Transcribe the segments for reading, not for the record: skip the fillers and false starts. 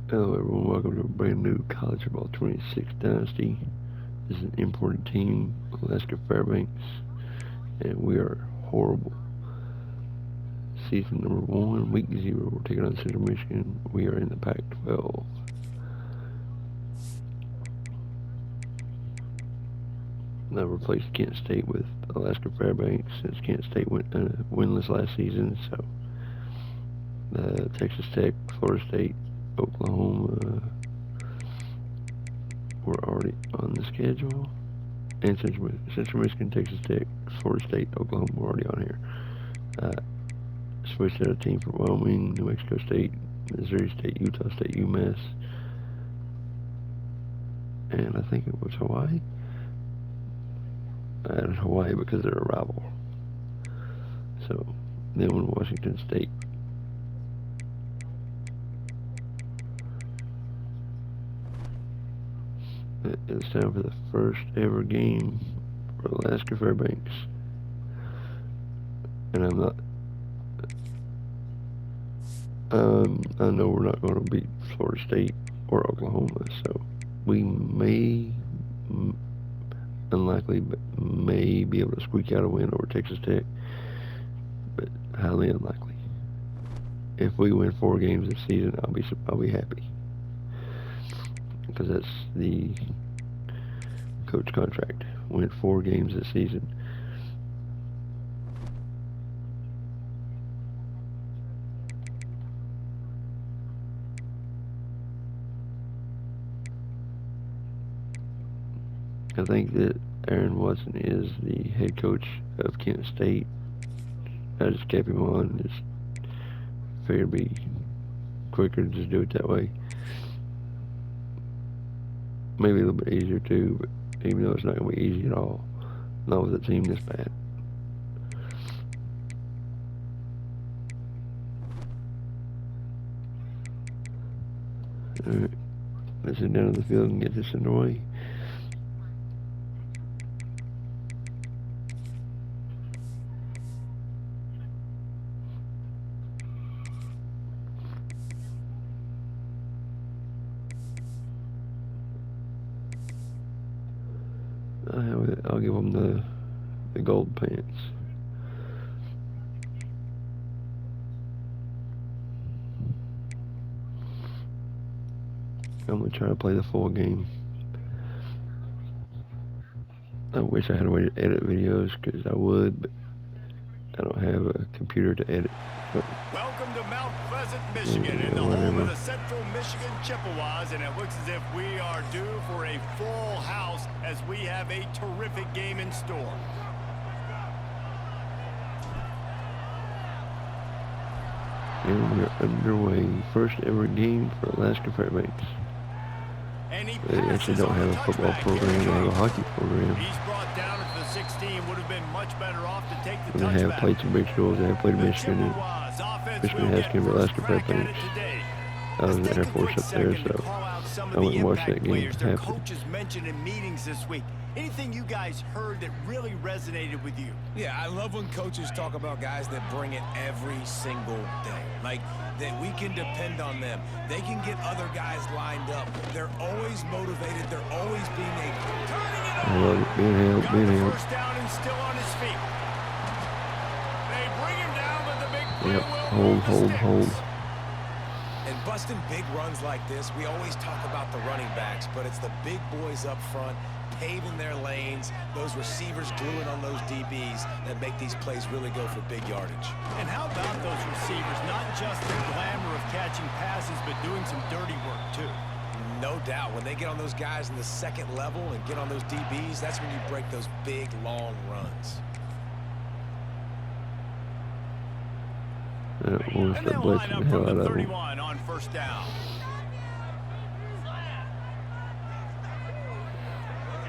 Hello everyone, welcome to a brand new College Football 26 Dynasty. This is an imported team, Alaska Fairbanks, and we are horrible. Season number 1, week 0, we're taking on Central Michigan. We are in the Pac-12. Now replaced Kent State with Alaska Fairbanks since Kent State went winless last season. So Texas Tech, Florida State, Oklahoma were already on the schedule. And Central Michigan, Texas Tech, Florida State, Oklahoma were already on here. Switched out a team for Wyoming, New Mexico State, Missouri State, Utah State, UMass, and I think it was Hawaii. I added Hawaii because they're a rival. So then when Washington State. It's time for the first ever game for Alaska Fairbanks. And I know we're not going to beat Florida State or Oklahoma, so we may, unlikely, but may be able to squeak out a win over Texas Tech, but highly unlikely. If we win 4 games this season, I'll be happy, because that's the coach contract. Win 4 games this season. I think that Aaron Watson is the head coach of Kent State. I just kept him on. Just figured it'd be quicker to just do it that way. Maybe a little bit easier too, but even though it's not going to be easy at all, not with a team this bad. Alright, let's head down to the field and get this underway. I'll give them the gold pants. I'm going to try to play the full game. I wish I had a way to edit videos, because I would, but I don't have a computer to edit. So, welcome to Mount Pleasant, Michigan, in the home of the Central Michigan Chippewas, and it looks as if we are due for a full house as we have a terrific game in store. And we're underway. First ever game for Alaska Fairbanks. They actually don't have a football program, they have a hockey program. He's brought down at the 16, would have been much better off to take the touchback. They have played some big schools, they have played Michigan, and Michigan has came to Alaska Fairbanks. I was in the Air Force up there, so I went and watched that game happen. Coaches mentioned in meetings this week. Anything you guys heard that really resonated with you? Yeah, I love when coaches talk about guys that bring it every single day. Like, that we can depend on them. They can get other guys lined up. They're always motivated. They're always being able. Turning it I love it. Being held. First down and still on his feet. They bring him down, but the big play will hold. And busting big runs like this, we always talk about the running backs, but it's the big boys up front paving their lanes, those receivers gluing on those DBs that make these plays really go for big yardage. And how about those receivers? Not just the glamour of catching passes, but doing some dirty work too. No doubt. When they get on those guys in the second level and get on those DBs, that's when you break those big, long runs. We'll start blitzing the hell out of them. On first down.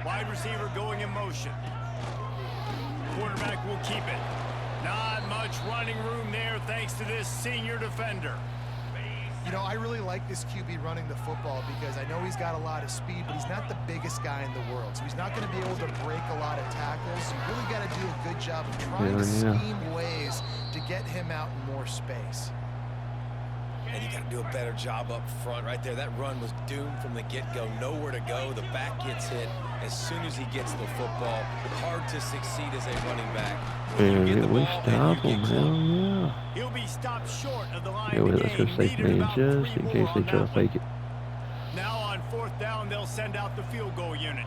Wide receiver going in motion. Quarterback will keep it. Not much running room there thanks to this senior defender. You know, I really like this QB running the football because I know he's got a lot of speed, but he's not the biggest guy in the world. So he's not going to be able to break a lot of tackles. You really got to do a good job of trying to scheme ways to get him out in more space. And you got to do a better job up front right there. That run was doomed from the get-go. Nowhere to go. The back gets hit as soon as he gets the football. Hard to succeed as a running back. And we stop him, hell yeah. He'll be stopped short of the line. Yeah, well, let's go safe man just in case they try to fake it. Now on 4th down, they'll send out the field goal unit.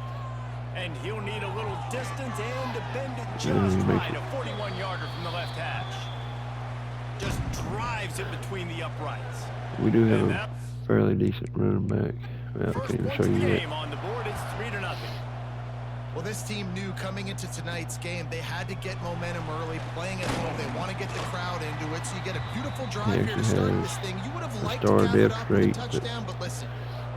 And he'll need a little distance and to bend it just right. A 41-yarder from the left hash. Just drives it between the uprights. We do have a fairly decent running back. Well, I can't even show you yet. On the board, it's 3-0. Well, this team knew coming into tonight's game they had to get momentum early, playing at home. They want to get the crowd into it, so you get a beautiful drive here to start this thing. You would have liked to count it off with a touchdown, but listen,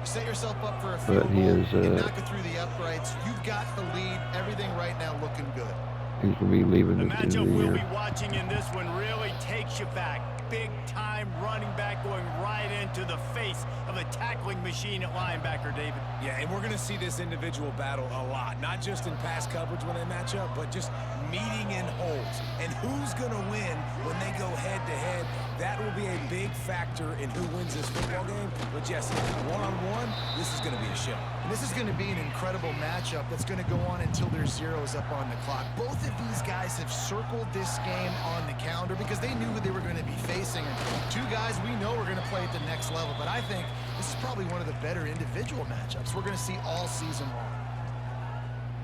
you set yourself up for a field goal and knock it through the uprights. You've got the lead. Everything right now looking good. He's going to be leaving the at the end of the we'll year. be watching in this one really takes you back. Big-time running back going right into the face of a tackling machine at linebacker, David. Yeah, and we're going to see this individual battle a lot, not just in pass coverage when they match up, but just meeting in holes. And who's going to win when they go head-to-head? That will be a big factor in who wins this football game. But Jesse, one-on-one, this is going to be a show. And this is going to be an incredible matchup that's going to go on until there's zeros up on the clock. Both of these guys have circled this game on the calendar because they knew who they were going to be facing. And two guys we know are going to play at the next level. But I think this is probably one of the better individual matchups we're going to see all season long.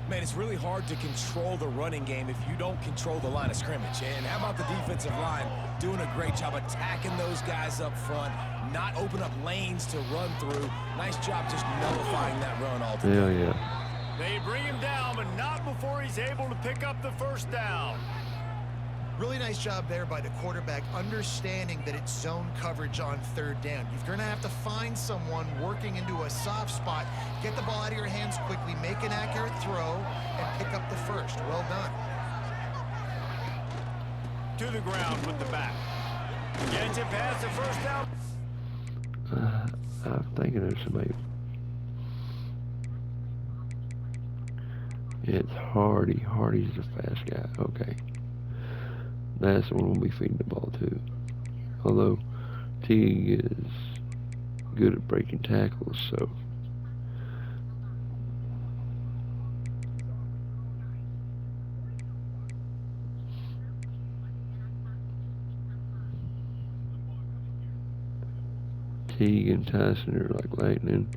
Man, it's really hard to control the running game if you don't control the line of scrimmage. And how about the defensive line doing a great job attacking those guys up front, not open up lanes to run through. Nice job just nullifying that run altogether. Hell yeah. They bring him down, but not before he's able to pick up the first down. Really nice job there by the quarterback, understanding that it's zone coverage on 3rd down. You're going to have to find someone working into a soft spot, get the ball out of your hands quickly, make an accurate throw, and pick up the first. Well done. To the ground with the back. Gets it past the first down. I'm thinking of somebody. It's Hardy. Hardy's the fast guy. Okay. That's the one we'll be feeding the ball to. Although Teague is good at breaking tackles, so Teague and Tyson are like lightning.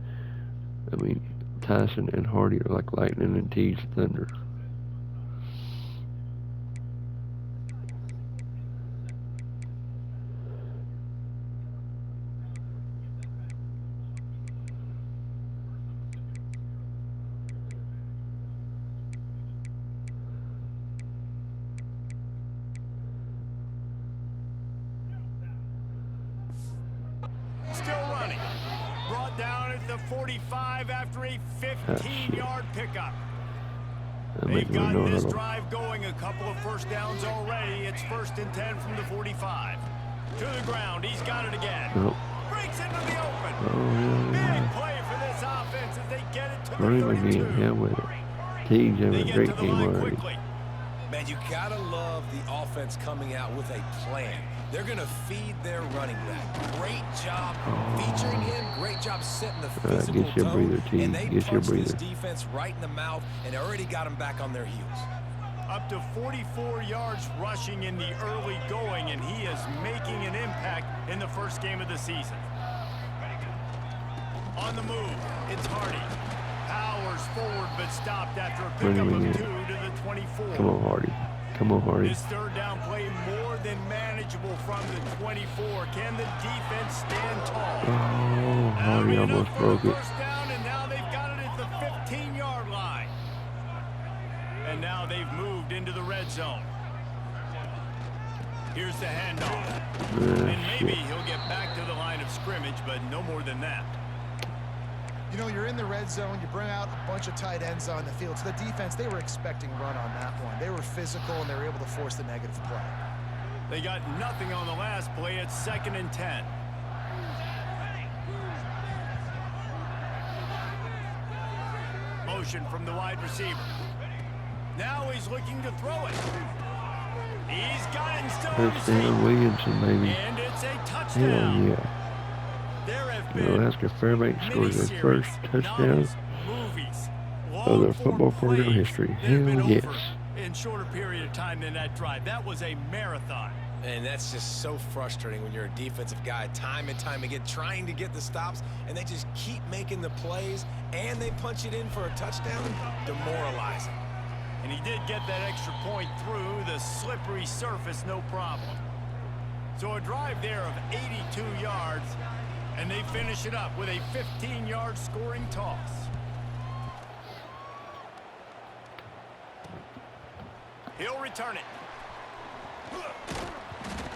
I mean, Tyson and Hardy are like lightning and Teague's thunder. Still running. Brought down at the 45 after a 15-yard pickup. They've gotten this drive going, a couple of first downs already. It's 1st and 10 from the 45. To the ground, he's got it again. Breaks into the open. Big play for this offense as they get it to the 32. Yeah, with it. Teague's having a great game already. Man, you gotta love the offense coming out with a plan. They're gonna feed their running back. Great job featuring him. Great job setting the physical tone. And they punched this defense right in the mouth and already got them back on their heels. Up to 44 yards rushing in the early going, and he is making an impact in the first game of the season. On the move, it's Hardy. Powers forward, but stopped after a pickup of 2 to the 24. Come on, Hardy. Come on, Hardy. This 3rd down play more than manageable from the 24. Can the defense stand tall? Oh, Hardy almost broke it. First down, and now they've got it at the 15-yard line. And now they've moved into the red zone. Here's the handoff. And maybe he'll get back to the line of scrimmage, but no more than that. You know, you're in the red zone, you bring out a bunch of tight ends on the field. So the defense, they were expecting run on that one. They were physical, and they were able to force the negative play. They got nothing on the last play. It's 2nd and 10. Motion from the wide receiver. Now he's looking to throw it. He's got it and still Touchdown Williamson, baby. And it's a touchdown. Hell yeah. There have Alaska Fairbanks scores their first touchdown novels, movies, of their football program history. Hell yes. In shorter period of time than that drive. That was a marathon. And that's just so frustrating when you're a defensive guy, time and time again, trying to get the stops, and they just keep making the plays, and they punch it in for a touchdown. Demoralizing. And he did get that extra point through the slippery surface, no problem. So a drive there of 82 yards, and they finish it up with a 15-yard scoring toss. He'll return it.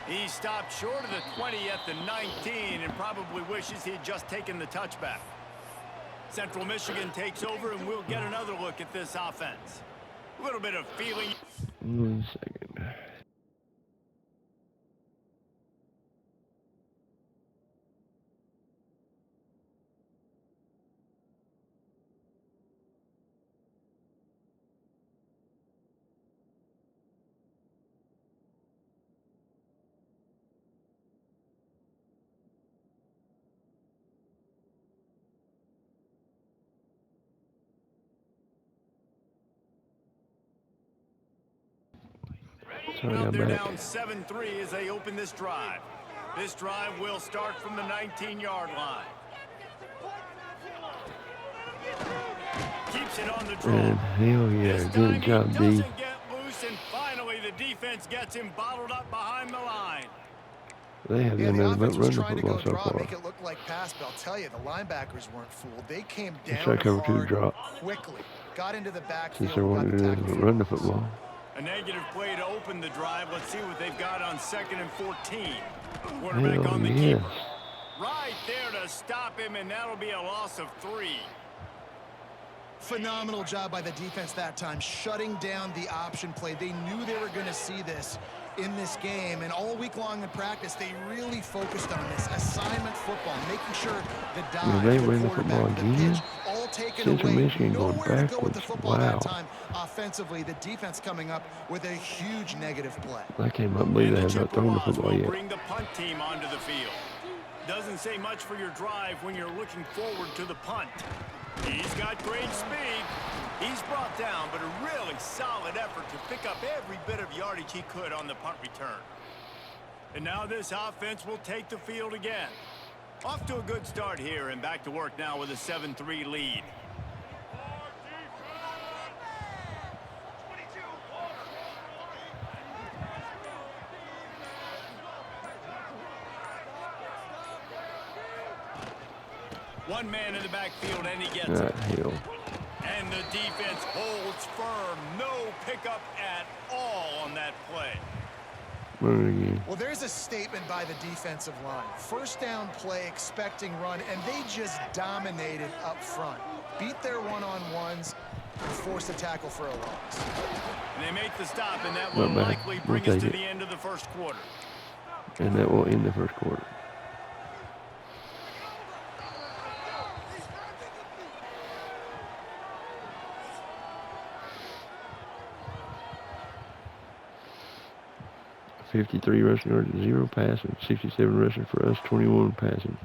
He stopped short of the 20 at the 19 and probably wishes he had just taken the touchback. Central Michigan takes over, and we'll get another look at this offense. A little bit of feeling. 1 second. Sorry, I'm They're back. down 7-3 as they open this drive. This drive will start from the 19-yard line. Keeps it on the draw. And hell yeah, good job, D. Doesn't get loose, and finally the defense gets him bottled up behind the line. They have Yeah, done the nothing but offense was run the trying to go football so draw, far. make it look like pass, but I'll tell you, the linebackers weren't fooled. They came down Try cover two hard drop. quickly, got into the backfield, Since they wanted to run the football. A negative play to open the drive. Let's see what they've got on 2nd and 14. Quarterback Hell on the yes. keeper. Right there to stop him, and that'll be a loss of 3. Phenomenal job by the defense that time, shutting down the option play. They knew they were going to see this in this game, and all week long in practice, they really focused on this assignment football, making sure the dive, They the win the quarterback, football the again? pitch, all taken Central away. Michigan going Nowhere to go with the backwards. football Wow. that time. Offensively, the defense coming up with a huge negative play. I can't believe they have not thrown the football yet. Bring the punt team onto the field. Doesn't say much for your drive when you're looking forward to the punt. He's got great speed. He's brought down, but a really solid effort to pick up every bit of yardage he could on the punt return. And now this offense will take the field again. Off to a good start here, and back to work now with a 7-3 lead. One man in the backfield, and he gets it. Hell. And the defense holds firm. No pickup at all on that play. Run it again. Well, there's a statement by the defensive line. First down play, expecting run, and they just dominated up front. Beat their one-on-ones and forced a tackle for a loss. And they make the stop, and that will Not bad. likely bring us to the end of the first quarter. And that will end the first quarter. $53 rushing yards, 0 passing, 67 rushing for us, 21 passing.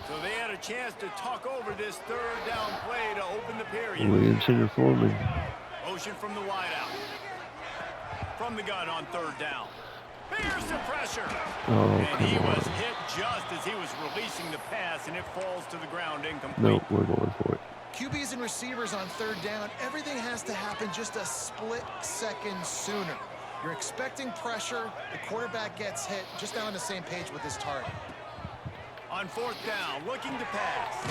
So they had a chance to talk over this third down play to open the period. William Center Foreman. Motion from the wideout. From the gun on third down. Here's the pressure. Oh, And he come was on. hit just as he was releasing the pass, and it falls to the ground incomplete. Nope, we're going for it. QBs and receivers on third down, everything has to happen just a split second sooner. You're expecting pressure, the quarterback gets hit, just not on the same page with his target. On fourth down, looking to pass.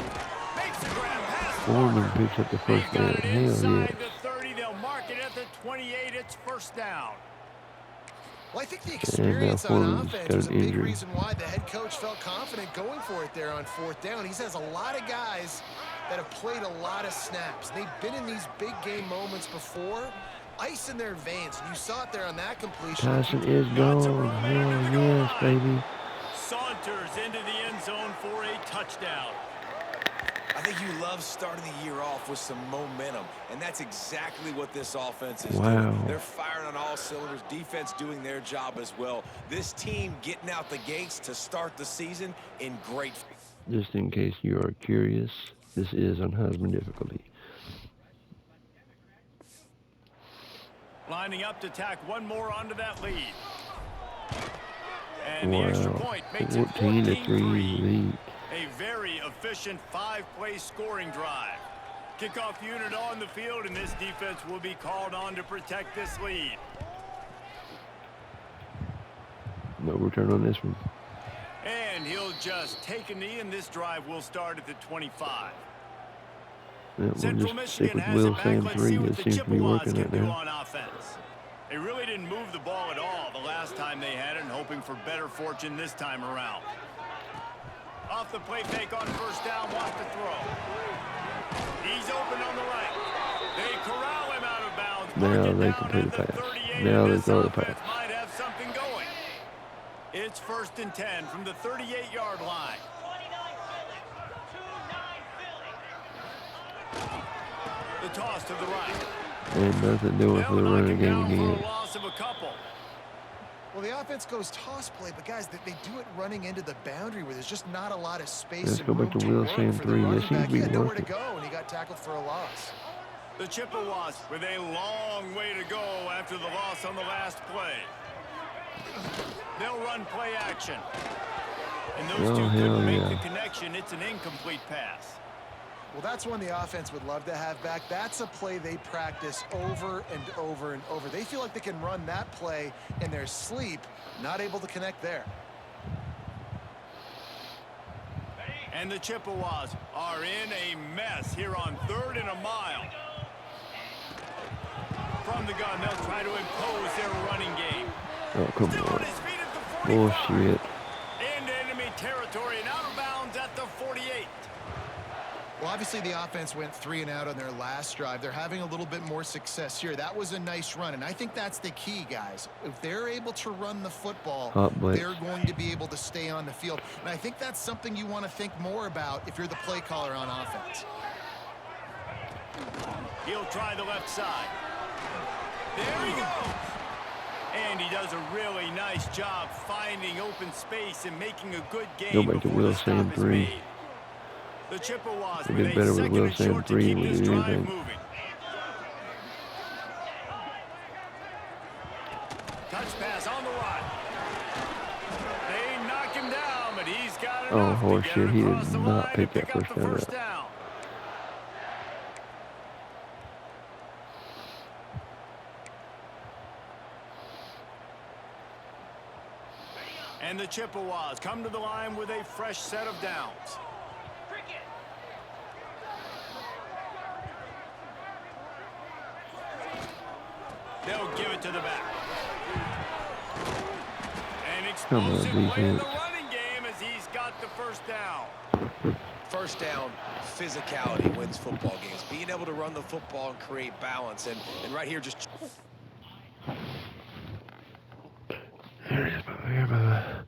Makes the grab, pass. Foreman picks up the first They've got down. it Hell inside yes. the 30. They'll mark it at the 28. It's first down. Well, I think the experience on Foreman's offense got was a an big injury. reason why the head coach felt confident going for it there on fourth down. He has a lot of guys that have played a lot of snaps. They've been in these big game moments before. Ice in their veins. You saw it there on that completion. Tyson is gone. Hell yes, baby. Saunters into the end zone for a touchdown. I think you love starting the year off with some momentum, and that's exactly what this offense is doing. They're firing on all cylinders, defense doing their job as well. This team getting out the gates to start the season in great. Just in case you are curious, this is on Heisman difficulty. Lining up to tack one more onto that lead. And the extra point makes it 14-3. A very efficient 5-play scoring drive. Kickoff unit on the field, and this defense will be called on to protect this lead. No return on this one. And he'll just take a knee, and this drive will start at the 25. Yeah, we'll just stick with Will Sam 3. It seems to be working right now. They really didn't move the ball at all the last time they had it, and hoping for better fortune this time around. Off the play fake on first down, wants to throw. He's open on the right. They corral him out of bounds. Now they complete the pass. Now they throw the pass. Might have something going. It's 1st and 10 from the 38-yard line. The toss to the right. And nothing doing for the running game again. Well, the offense goes toss play, but guys, they do it running into the boundary where there's just not a lot of space. Let's go back to Will Sam 3. This seems to be nowhere to go, and he got tackled for a loss. The Chippewas with a long way to go after the loss on the last play. They'll run play action. And those two couldn't make the connection. It's an incomplete pass. Well, that's one the offense would love to have back. That's a play they practice over and over and over. They feel like they can run that play in their sleep, not able to connect there. And the Chippewas are in a mess here on 3rd and a mile. From the gun, they'll try to impose their running game. Oh, come on. Bullshit. Into enemy territory and out of bounds at the 48. Well, obviously the offense went 3 and out on their last drive. They're having a little bit more success here. That was a nice run, and I think that's the key, guys. If they're able to run the football, they're going to be able to stay on the field. And I think that's something you want to think more about if you're the play caller on offense. He'll try the left side. There he goes. And he does a really nice job finding open space and making a good game. Go back to Will Sam 3. The Chippewas we did better with Will Sam 3 than we did anything. Touch pass on the right. They knock him down, but he's got it. Oh, horseshit. He did not pick that first down. And the Chippewas come to the line with a fresh set of downs. They'll give it to the back. An explosive play in the running game as he's got the first down. First down, physicality wins football games. Being able to run the football and create balance. And right here, just... Here it is, here, brother.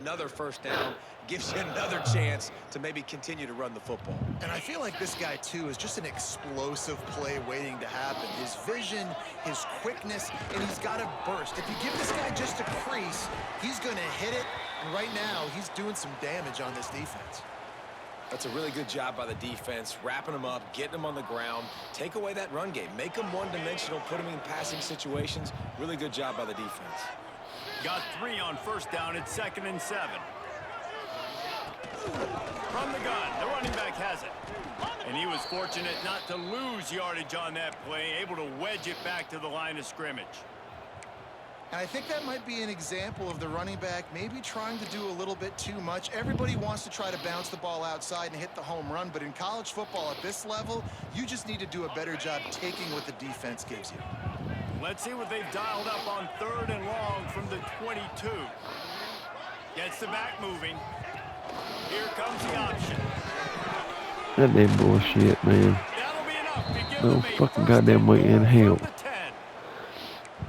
Another first down gives you another chance to maybe continue to run the football. And I feel like this guy, too, is just an explosive play waiting to happen. His vision, his quickness, and he's got a burst. If you give this guy just a crease, he's going to hit it. And right now, he's doing some damage on this defense. That's a really good job by the defense, wrapping them up, getting them on the ground, take away that run game, make them one-dimensional, put them in passing situations. Really good job by the defense. Got 3 on first down. It's 2nd and 7. From the gun, the running back has it. And he was fortunate not to lose yardage on that play, able to wedge it back to the line of scrimmage. And I think that might be an example of the running back maybe trying to do a little bit too much. Everybody wants to try to bounce the ball outside and hit the home run, but in college football at this level, you just need to do a better job taking what the defense gives you. Let's see what they've dialed up on 3rd and long from the 22. Gets the back moving. Here comes the option. That damn bullshit, man. That'll be enough to give No them a fucking goddamn way in hell.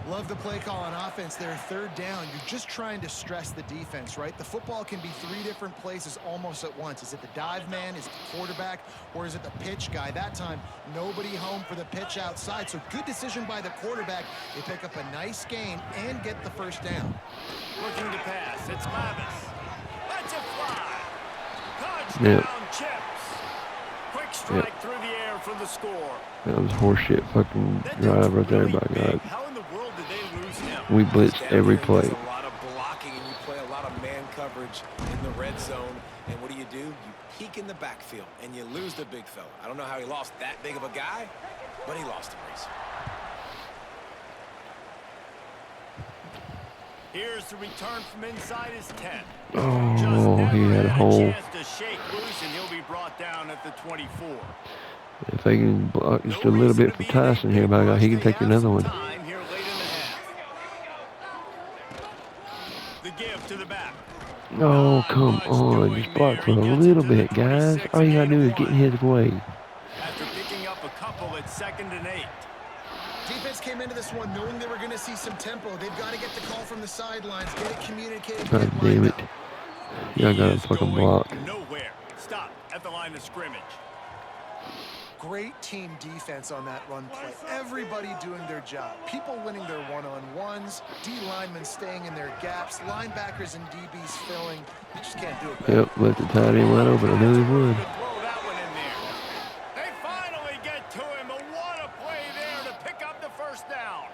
Love love the play call on offense there. Third down, you're just trying to stress the defense, right? The football can be 3 different places almost at once. Is it the dive man? Is it the quarterback? Or is it the pitch guy? That time, nobody home for the pitch outside. So good decision by the quarterback. They pick up a nice gain and get the first down. Looking to pass. It's Levis. Let's it fly. Touchdown, Chips. Quick strike through the air for the score. That was horseshit fucking drive right there, by God. How in the world did they lose him? We blitzed every play. A lot of blocking, and you play a lot of man coverage in the red zone. And what do? You peek in the backfield, and you lose the big fella. I don't know how he lost that big of a guy, but he lost a race. Here's the return from inside his 10. Oh, he had a hole. To shake loose, and he'll be brought down at the 24. If they can block just a little bit for Tyson here, by God, he can take another one. Here late in the half. The give to the back. Oh, come on. Just block for a little bit, guys. All you gotta do is get in his way. After picking up a couple at 2nd and 8. Defense came into this one knowing they were going to see some tempo. They've got to get the call from the sidelines, get it communicated. God damn it. Y'all got a fucking block. Nowhere. Stop at the line of scrimmage. Great team defense on that run play. Everybody doing their job. People winning their one-on-ones, D linemen staying in their gaps, linebackers and DBs filling. You just can't do it better. Yep, let the tight end wide open. I knew he would. Throw that one in there. They finally get to him, but what a play there to pick up the first down.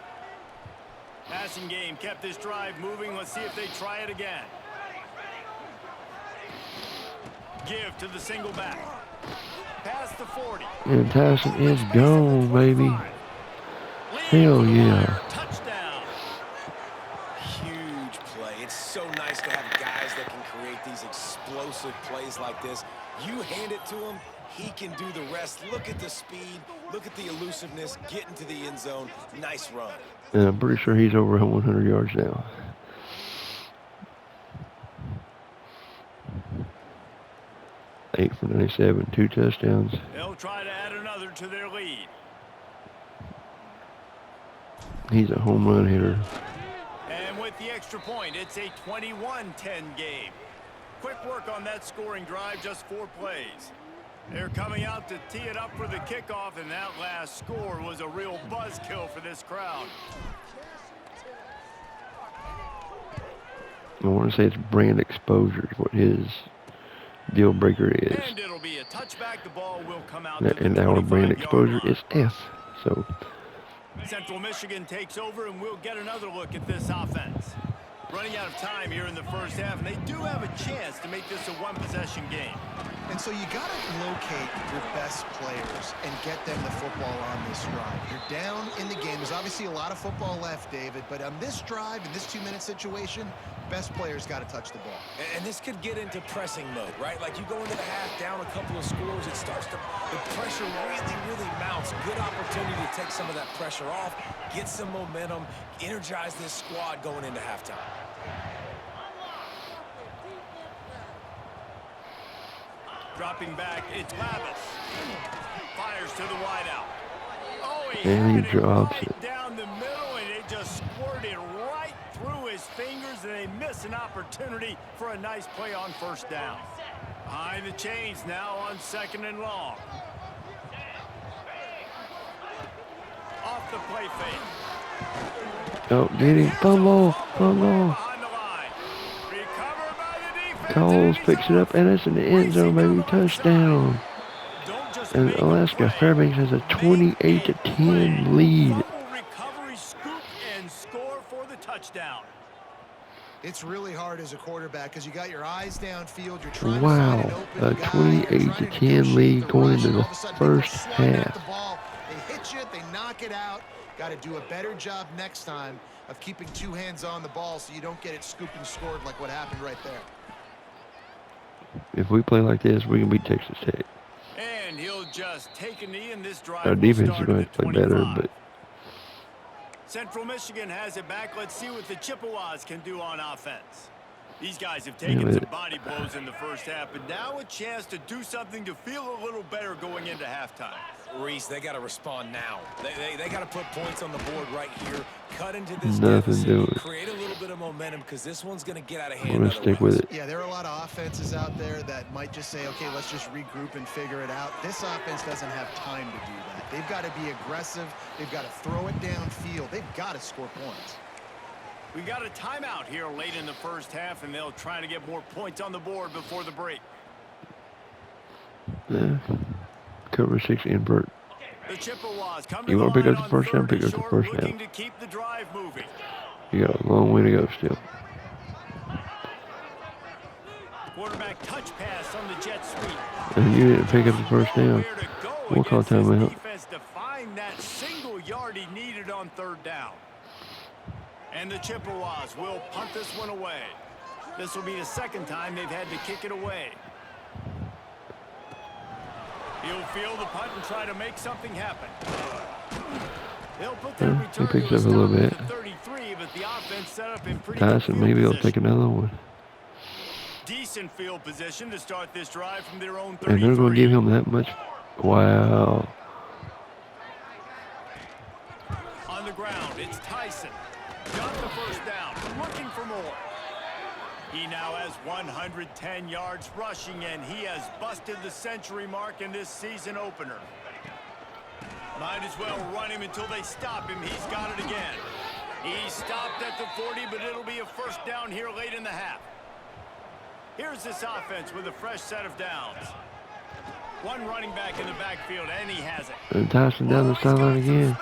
Passing game kept this drive moving. Let's see if they try it again. Give to the single back. Past the 40. And Tyson is gone, baby. Hell yeah. Touchdown. Huge play. It's so nice to have guys that can create these explosive plays like this. You hand it to him, he can do the rest. Look at the speed. Look at the elusiveness. Get into the end zone. Nice run. And I'm pretty sure he's over 100 yards now. Eight for 97, 2 touchdowns. They'll try to add another to their lead. He's a home run hitter. And with the extra point, it's a 21-10 game. Quick work on that scoring drive, just 4 plays. They're coming out to tee it up for the kickoff, and that last score was a real buzzkill for this crowd. I want to say it's brand exposure is what his deal breaker is. And it'll be a touchback. The ball will come out. And our brand exposure is F. So Central Michigan takes over, and we'll get another look at this offense. Running out of time here in the first half, and they do have a chance to make this a one-possession game. And so you got to locate your best players and get them the football on this drive. You're down in the game. There's obviously a lot of football left, David, but on this drive, in this 2-minute situation, best players got to touch the ball. And this could get into pressing mode, right? Like you go into the half down a couple of scores, it starts to, the pressure really mounts. Good opportunity to take some of that pressure off, get some momentum, energize this squad going into halftime. Dropping back, it's Levis. Fires to the wideout. Oh, and he drops it down the middle, and it just squirted right through his fingers, and they miss an opportunity for a nice play on first down. Behind the chains now on 2nd and long. Off the play fake. oh, get him, fumble. Coles picks it up, and it's in the end zone, baby. Touchdown. And Alaska Fairbanks has a 28-10 lead. Recovery, scoop, and score for the touchdown. It's really hard as a quarterback because you got your eyes downfield. You're trying Wow, to a 28-10 lead going into the first half. They hit you, they knock it out. Got to do a better job next time of keeping 2 hands on the ball so you don't get it scooped and scored like what happened right there. If we play like this, we can beat Texas Tech. And he'll just take a knee, in this drive. Our defense is going to play better, but Central Michigan has it back. Let's see what the Chippewas can do on offense. These guys have taken some body blows in the first half, but now a chance to do something to feel a little better going into halftime. Reese, they got to respond now. They got to put points on the board right here. Cut into this Nothing deficit, doing. create a little bit of momentum because this one's going to get out of I'm hand. gonna stick with it. Yeah, there are a lot of offenses out there that might just say, okay, let's just regroup and figure it out. This offense doesn't have time to do that. They've got to be aggressive. They've got to throw it downfield. They've got to score points. We got a timeout here late in the first half, and they'll try to get more points on the board before the break. Yeah. Cover 6 invert. The Chippewas come You want to pick up the first down? Pick up the short, first looking down. to keep the drive moving. You got a long way to go still. Quarterback touch pass on the jet sweep. And you didn't pick up the first down. We'll call timeout. Defense to find that single yard he needed on third down. And the Chippewas will punt this one away. This will be the second time they've had to kick it away. He'll field the punt and try to make something happen. They'll put that return he picks to up a little bit. 33, but the offense set up in pretty Pass good it, field maybe they'll position. take another one. Decent field position to start this drive from their own 33. And they're going to give him that much. Wow. On the ground, it's Tyson. Got the first down, looking for more. He now has 110 yards rushing, and he has busted the century mark in this season opener. Might as well run him until they stop him. He's got it again. He stopped at the 40, but it'll be a first down here late in the half. Here's this offense with a fresh set of downs. One running back in the backfield, and he has it. And Tyson down the sideline again.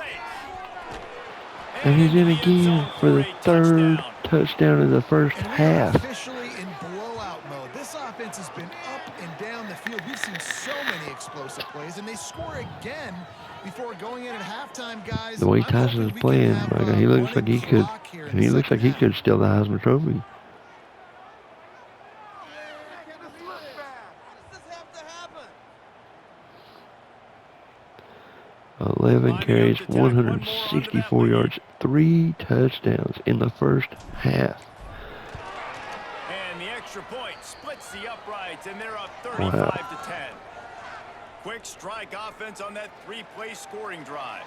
And he's in again for the third touchdown in the first half. Officially in blowout mode. This offense has been up and down the field. We've seen so many explosive plays, and they score again before going in at halftime, guys. The way Tyson is playing, my God, he looks like he could. And he looks like he could steal the Heisman Trophy. Lining 11 up carries, to tackle, one more under that 164 lead. yards, 3 touchdowns in the first half. And the extra point splits the uprights, and they're up 35-10. Quick strike offense on that 3-play scoring drive.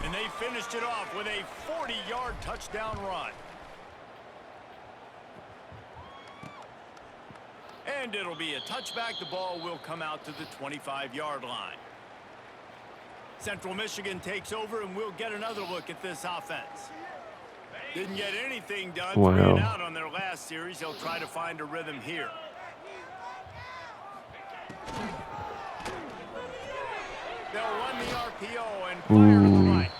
And they finished it off with a 40-yard touchdown run. And it'll be a touchback. The ball will come out to the 25-yard line. Central Michigan takes over, and we'll get another look at this offense. Didn't get anything done. Wow. 3 and out on their last series. They'll try to find a rhythm here. They'll run the RPO and fire to the right.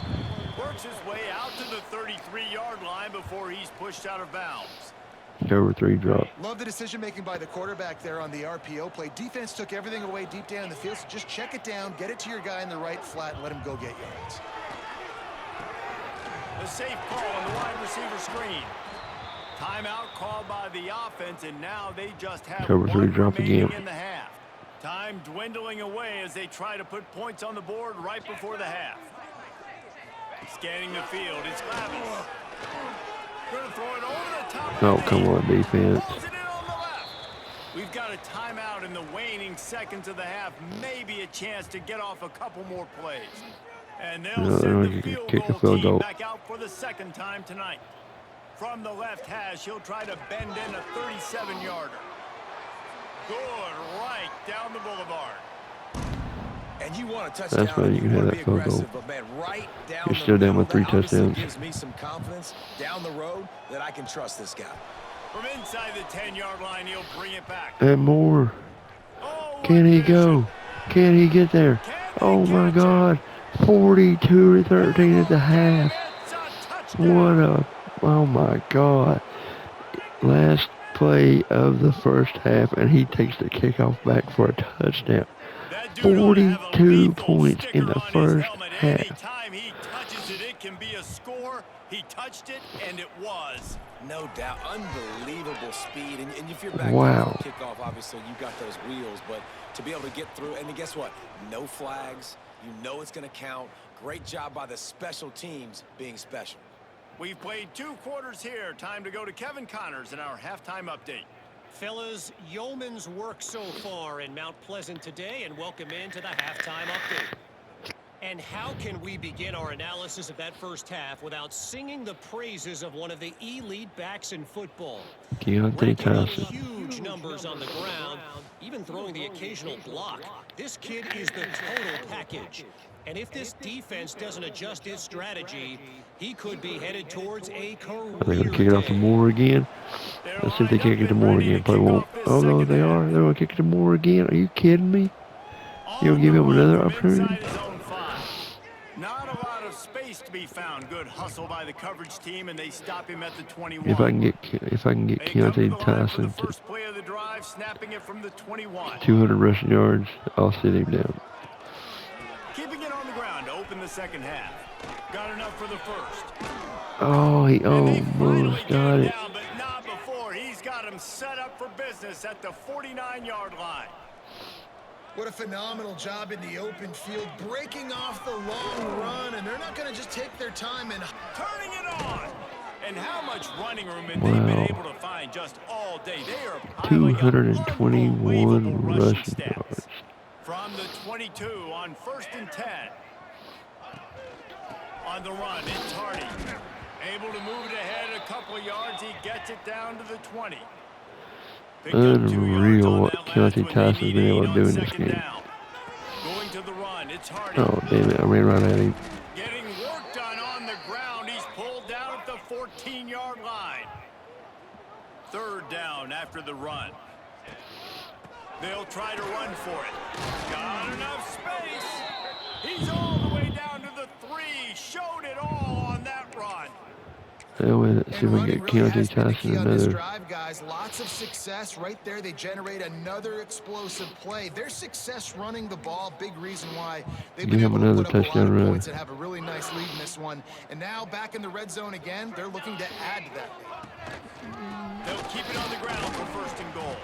Works his way out to the 33-yard line before he's pushed out of bounds. Cover 3 drop. Love the decision-making by the quarterback there on the RPO play. Defense took everything away deep down in the field, so just check it down, get it to your guy in the right flat, and let him go get yards. The safe call on the wide receiver screen. Timeout called by the offense, and now they just have Cover 3 one drop remaining again. in the half. Time dwindling away as they try to put points on the board right before the half. Scanning the field, it's Glavis. Gonna throw it over the top. Oh, come on, defense. Pulls it in on the left. We've got a timeout in the waning seconds of the half. Maybe a chance to get off a couple more plays. And they'll No, send they're the gonna field kick a goal field team goal. back out for the second time tonight. From the left hash, he'll try to bend in a 37-yarder. Good, right down the boulevard. And you want a touchdown, That's why and you you can have want to that be field goal. aggressive, but man, right down You're the still down middle, with 3 that obviously touchdowns. gives me some confidence down the road that I can trust this guy. From inside the 10-yard line, he'll bring it back. And more. Oh, Can he vision. go? Can he get there? Oh my God. 42-13 at the half. It's a touchdown. What a, oh my God. Last play of the first half, and he takes the kickoff back for a touchdown. That dude ought to have a 42 lethal points in sticker the on his first helmet. half. Anytime he touches it, it can be a score. He touched it, and it was. No doubt, unbelievable speed, and if you're back Wow. there for kickoff, obviously you got those wheels, but to be able to get through, and then guess what? No flags, you know it's going to count. Great job by the special teams being special. We've played 2 quarters here. Time to go to Kevin Connors in our halftime update. Fellas, yeoman's work so far in Mount Pleasant today, and welcome into the halftime update. And how can we begin our analysis of that first half without singing the praises of one of the elite backs in football? Racking up huge numbers on the ground, even throwing the occasional block. This kid is the total package. And if this defense doesn't adjust its strategy, he could be headed towards a career They're going to kick it off to Moore again. Let's see if they kick it to Moore again. Probably won't. Oh, no, they are. They're going to kick it to Moore again. Are you kidding me? You'll give him another opportunity? Not a lot of space to be found. Good hustle by the coverage team, and they stop him at the 21. If I can get Keontae Tyson to first play of the drive, snapping it from the 21. 200 rushing yards, I'll sit him down. Keeping it on the ground to open the second half. Got enough for the first. Oh, he almost got it. Down, but not before. He's got him set up for business at the 49-yard line. What a phenomenal job in the open field, breaking off the long run, and they're not going to just take their time and turning it on. And how much running room have they been able to find just all day? They are 221 rushing yards. From the 22 on 1st and 10. On the run, it's Hardy. Able to move it ahead a couple of yards. He gets it down to the 20. Unreal what Keontae Tyson's been able to do in this game. Going to the run, it's Hardy. Oh, damn it. I ran right at him. Getting work done on the ground. He's pulled down at the 14-yard line. 3rd down after the run. They'll try to run for it. Got enough space. He's all the way down to the 3. Showed it all on that run. Hell with it. See if we can get Keontae Tyson another. Drive, guys. Lots of success right there. They generate another explosive play. Their success running the ball, big reason why they've been able to put up a lot of points and have a really nice lead in this one. And now back in the red zone again, they're looking to add to that lead. They'll keep it on the ground for 1st and goal.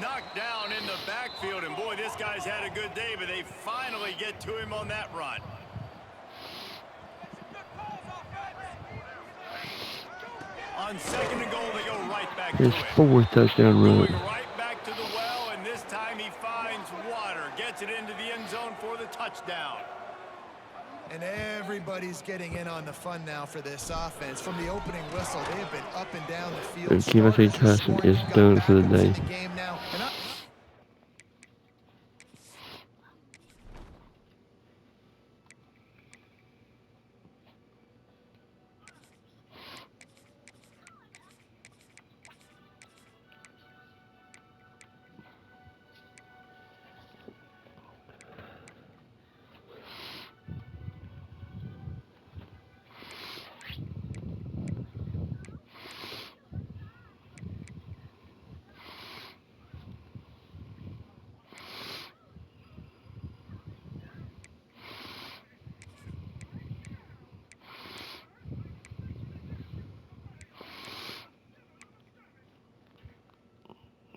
Knocked down in the backfield, and boy, this guy's had a good day, but they finally get to him on that run. On 2nd and goal, they go right back to His it. 4th touchdown run. Going right back to the well, and this time he finds water. Gets it into the end zone for the touchdown. And everybody's getting in on the fun now for this offense. From the opening whistle, they have been up and down the field. And Keontae Tyson is done for the day.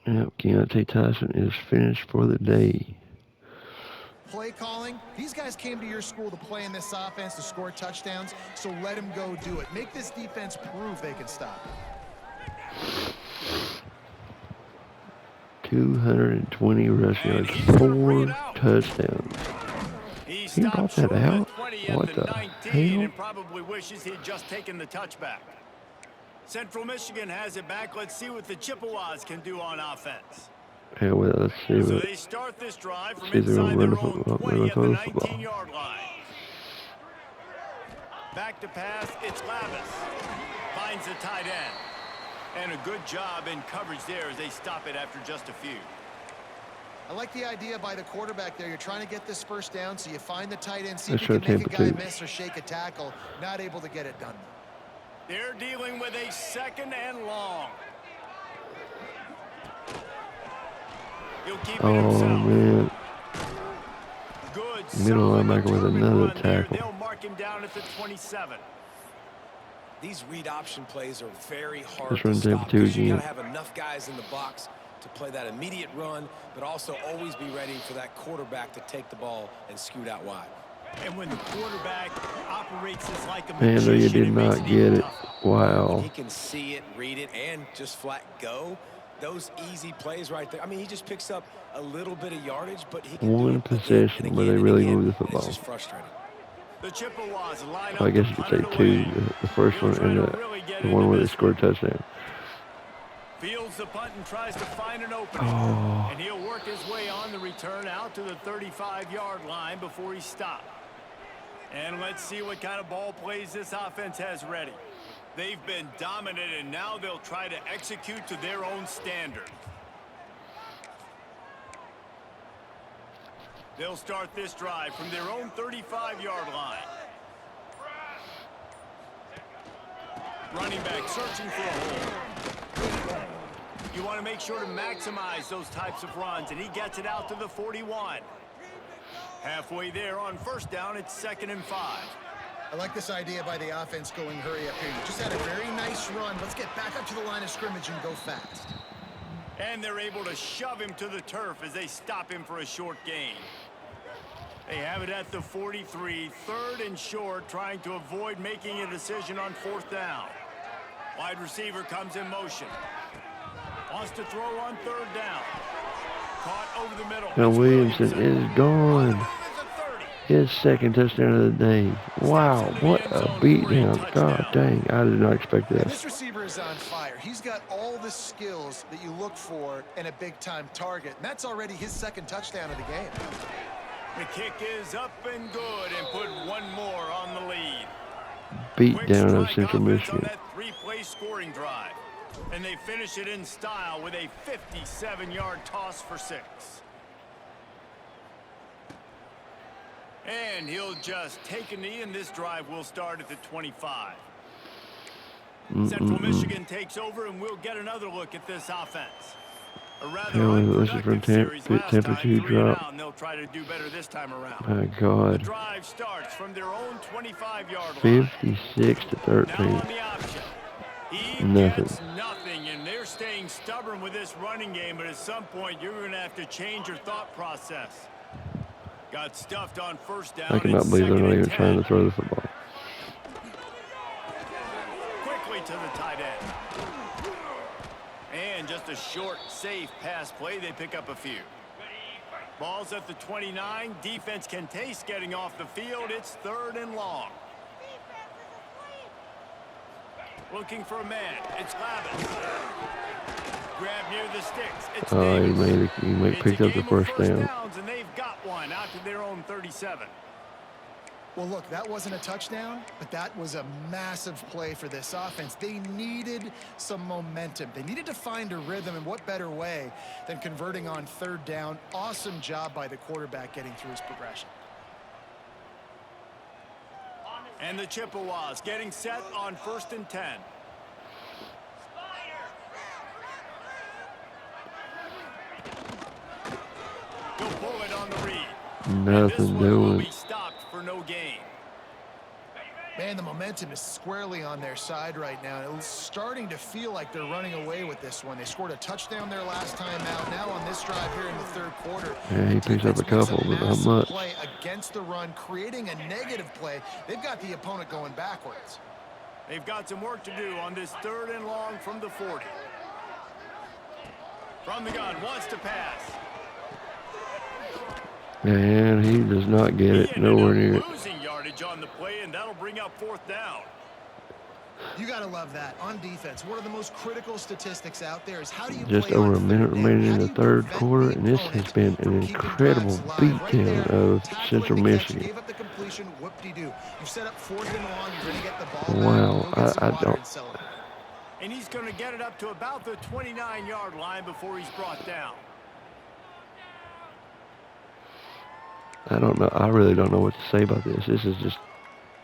Yep, Keontae Tyson is finished for the day. Play calling. These guys came to your school to play in this offense to score touchdowns, so let them go do it. Make this defense prove they can stop it. 220 rushing yards, 4 touchdowns. He brought that out? What the hell? And probably wishes he'd just taken the touchback. Central Michigan has it back. Let's see what the Chippewas can do on offense. Yeah, well, let's see what. So they start this drive from inside their own 20 at the 19-yard line. Back to pass, it's Lavis. Finds the tight end. And a good job in coverage there as they stop it after just a few. I like the idea by the quarterback there. You're trying to get this first down, so you find the tight end, see if you can make a guy miss or shake a tackle. Not able to get it done. They're dealing with a 2nd and long. He'll keep it himself. Man. Good middle linebacker with another tackle. They'll mark him down at the 27. These read option plays are very hard to run stop because you got to have enough guys in the box to play that immediate run, but also always be ready for that quarterback to take the ball and scoot out wide. And when the quarterback operates as like a man, no, you did not get it. Wow. He can see it, read it, and just flat go. Those easy plays right there. I mean, he just picks up a little bit of yardage, but he can do One it again possession and where again they and really again. moved the It's football. just frustrating. The Chippewas line I up guess to you could punt say it two. away. The first He'll one try and to the really get one into where they this scored a one. touchdown. Fields the punt and tries to find an opening. Oh. And he'll work his way on the return out to the 35-yard line before he stopped. And let's see what kind of ball plays this offense has ready. They've been dominant, and now they'll try to execute to their own standard. They'll start this drive from their own 35-yard line. Running back searching for a hole. You want to make sure to maximize those types of runs, and he gets it out to the 41. Halfway there on first down, it's 2nd and 5. I like this idea by the offense going hurry up here. You just had a very nice run. Let's get back up to the line of scrimmage and go fast. And they're able to shove him to the turf as they stop him for a short gain. They have it at the 43, 3rd and short, trying to avoid making a decision on 4th down. Wide receiver comes in motion. Wants to throw on 3rd down. Caught over the middle. Now Williamson is gone. His 2nd touchdown of the day. Wow, what a beatdown. God dang, I did not expect that. And this receiver is on fire. He's got all the skills that you look for in a big-time target. And that's already his 2nd touchdown of the game. The kick is up and good and put one more on the lead. Beatdown of Central Michigan. On that 3-play scoring drive. And they finish it in style with a 57-yard toss for 6. And he'll just take a knee, and this drive will start at the 25. Central Michigan takes over, and we'll get another look at this offense. A rather unproductive series last time, 3-and-out, and they'll try to do better this time around. My God. The drive starts from their own 25-yard line. 56 to 13. Now on the option. He Nothing. gets nothing, and they're staying stubborn with this running game, but at some point you're going to have to change your thought process. Got stuffed on first down. I cannot believe they're not even trying to throw the football. Quickly to the tight end. And just a short, safe pass play. They pick up a few. Ball's at the 29. Defense can taste getting off the field. It's 3rd and long. Looking for a man. It's Lavis. Grab near the sticks. It's he picked up the first down. And they've got one out to their own 37. Well, look, that wasn't a touchdown, but that was a massive play for this offense. They needed some momentum. They needed to find a rhythm, and what better way than converting on 3rd down. Awesome job by the quarterback getting through his progression. And the Chippewas getting set on 1st and 10. Go pull it on the read. Nothing doing. Will be stopped for no gain. Man, the momentum is squarely on their side right now. It's starting to feel like they're running away with this one. They scored a touchdown their last time out. Now on this drive here in the 3rd quarter. Yeah, he picks up a couple, but not much. Play against the run, creating a negative play. They've got the opponent going backwards. They've got some work to do on this 3rd and long from the 40. From the gun, wants to pass. And he does not get it. Nowhere near it. Losing yardage on the play, and that'll bring up 4th down. You got to love that. On defense, one of the most critical statistics out there is how do you Just play over on a minute third down? remaining in How the do you 3rd prevent quarter, the and this has opponent been from an keeping incredible drives alive? Right beatdown there, of tackling Central the catch, Michigan. Gave up the completion, whoop-de-doo. You've set up 4th and long. You're going to get the ball. Wow, Go get some I water don't. and celebrate. And he's going to get it up to about the 29-yard line before he's brought down. I don't know. I really don't know what to say about this. This is just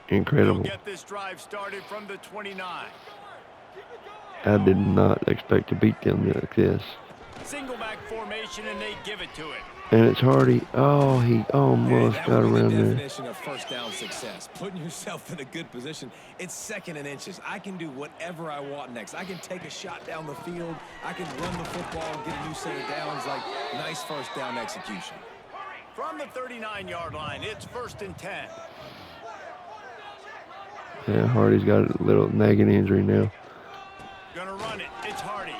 incredible. They'll get this drive started from the 29. I did not expect to beat them like this. Single back formation, and they give it to it. And it's Hardy. Oh, he almost got around the there. definition of first down success. Putting yourself in a good position. It's 2nd and inches. I can do whatever I want next. I can take a shot down the field. I can run the football and get a new set of downs. Like, nice first down execution. From the 39-yard line, it's 1st and 10. Yeah, Hardy's got a little nagging injury now. Gonna run it. It's Hardy.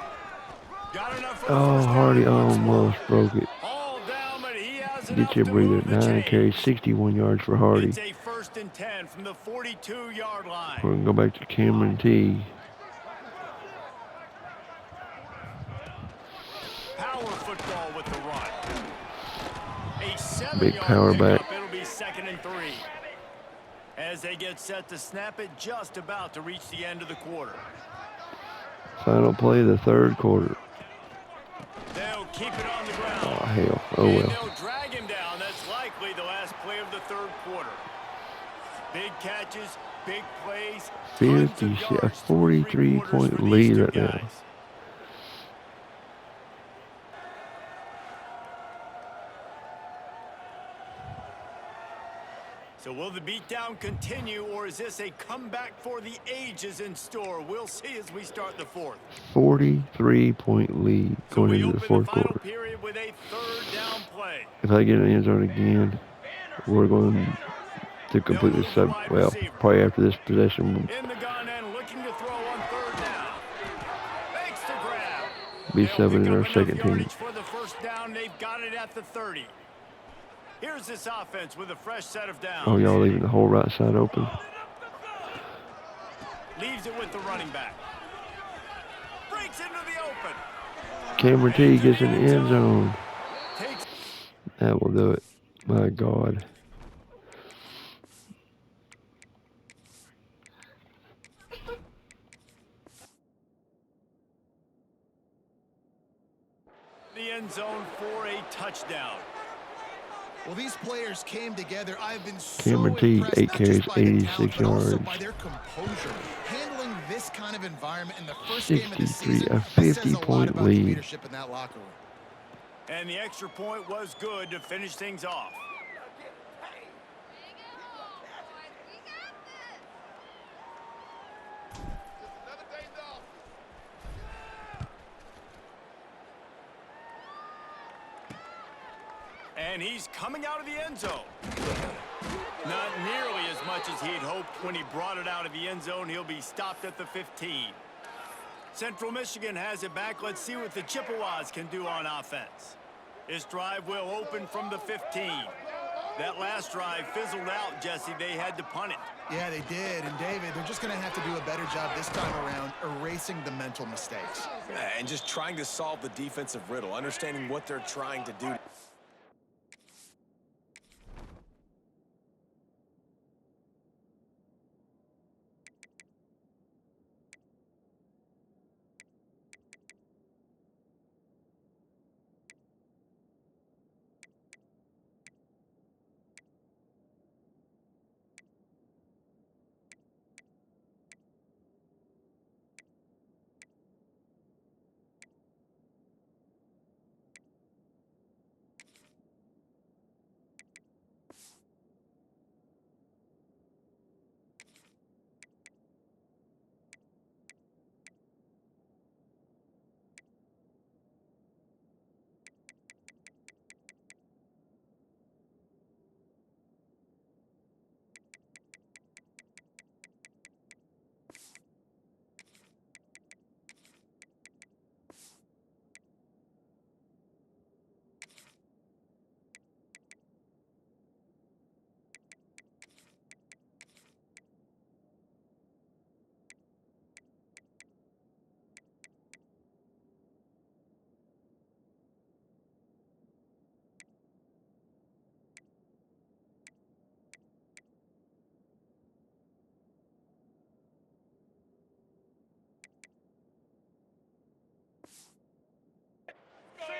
Got enough for the Oh, first Hardy down once more. almost broke it. All down, but he has Get enough your to breather. move the 9 carries, chains. 61 yards for Hardy. It's a 1st and 10 from the 42-yard line. We're going to go back to Cameron T. Power football with the run. A Big 7-yard power back. pickup. It'll be 2nd and 3. As they get set to snap it, just about to reach the end of the quarter. Final play of the 3rd quarter. They'll keep it on the ground. Oh, hell. Oh, And well. they'll drag him down. That's likely the last play of the 3rd quarter. Big catches, big plays, tons of 50, a yards through 3 quarters 43-point for these lead two right now. guys. So will the beatdown continue, or is this a comeback for the ages in store? We'll see as we start the 4th. 43-point lead So going we into the open 4th the final quarter. period with a 3rd down play. If I get an end zone again, we're going to completely well, probably after this possession, In the gun and looking to throw on 3rd down. Makes the grab. be They'll subbing pick in our up enough second team. yardage for the 1st down. They've got it at the 30. Here's this offense with a fresh set of downs. Oh, y'all leaving the whole right side open? Leaves it with the running back. Breaks into the open. Cameron T gets in the end zone. Takes That will do it. My God. the end zone for a touchdown. Well, these players came together. I've been so Cameron T, impressed, 8 not carries, just by their talent, 86 but also yards. by their composure. Handling this kind of environment in the first game of the 63, season, a that says a lot 50-point about the lead. leadership in that locker room. And the extra point was good to finish things off. And he's coming out of the end zone. Not nearly as much as he'd hoped when he brought it out of the end zone. He'll be stopped at the 15. Central Michigan has it back. Let's see what the Chippewas can do on offense. This drive will open from the 15. That last drive fizzled out, Jesse. They had to punt it. Yeah, they did. And, David, they're just going to have to do a better job this time around erasing the mental mistakes. Yeah, and just trying to solve the defensive riddle, understanding what they're trying to do.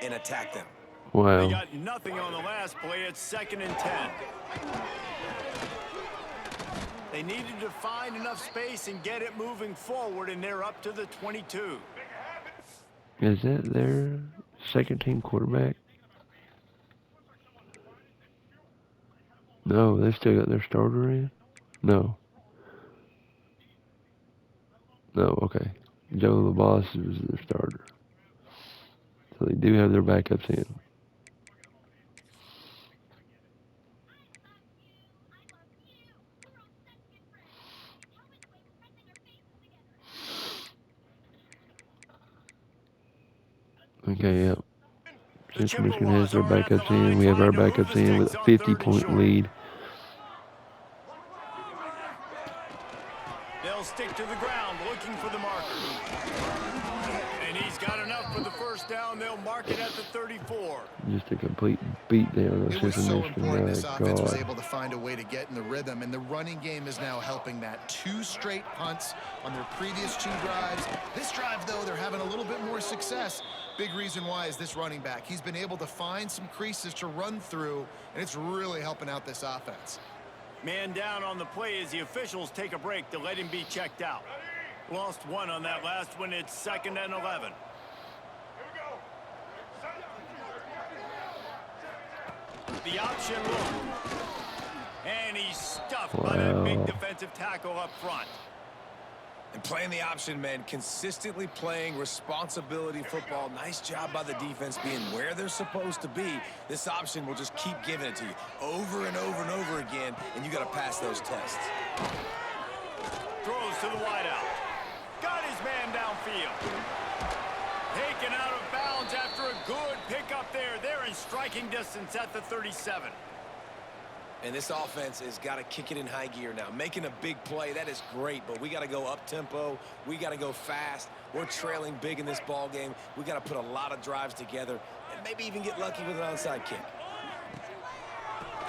And attack them. They Wow. got nothing on the last play. It's 2nd and 10. They needed to find enough space and get it moving forward, and they're up to the 22. Is that their second team quarterback? No, they still got their starter in? No. No, okay. Joe the Boss is their starter. So they do have their backups in. Okay, yep. Central Michigan has their backups in. We have our backups in with a 50-point lead. They'll stick to the ground looking for the marker. And he's got enough for the first down. They'll mark it at the 34. Just a complete beatdown of It was Central so Michigan. important this offense was God. able to find a way to get in the rhythm, and the running game is now helping that. 2 straight punts on their previous 2 drives. This drive, though, they're having a little bit more success. Big reason why is this running back. He's been able to find some creases to run through, and it's really helping out this offense. Man down on the play as the officials take a break to let him be checked out. Lost 1 on that last one. It's 2nd and 11. The option look. And he's stuffed by that big defensive tackle up front. And playing the option, man, consistently playing responsibility football. Nice job by the defense being where they're supposed to be. This option will just keep giving it to you over and over and over again, and you got to pass those tests. Throws to the wideout. Got his man downfield. Taken out of bounds after a good pickup there. They're in striking distance at the 37. And this offense has got to kick it in high gear now. Making a big play, that is great, but we got to go up-tempo. We got to go fast. We're trailing big in this ball game. We got to put a lot of drives together and maybe even get lucky with an onside kick.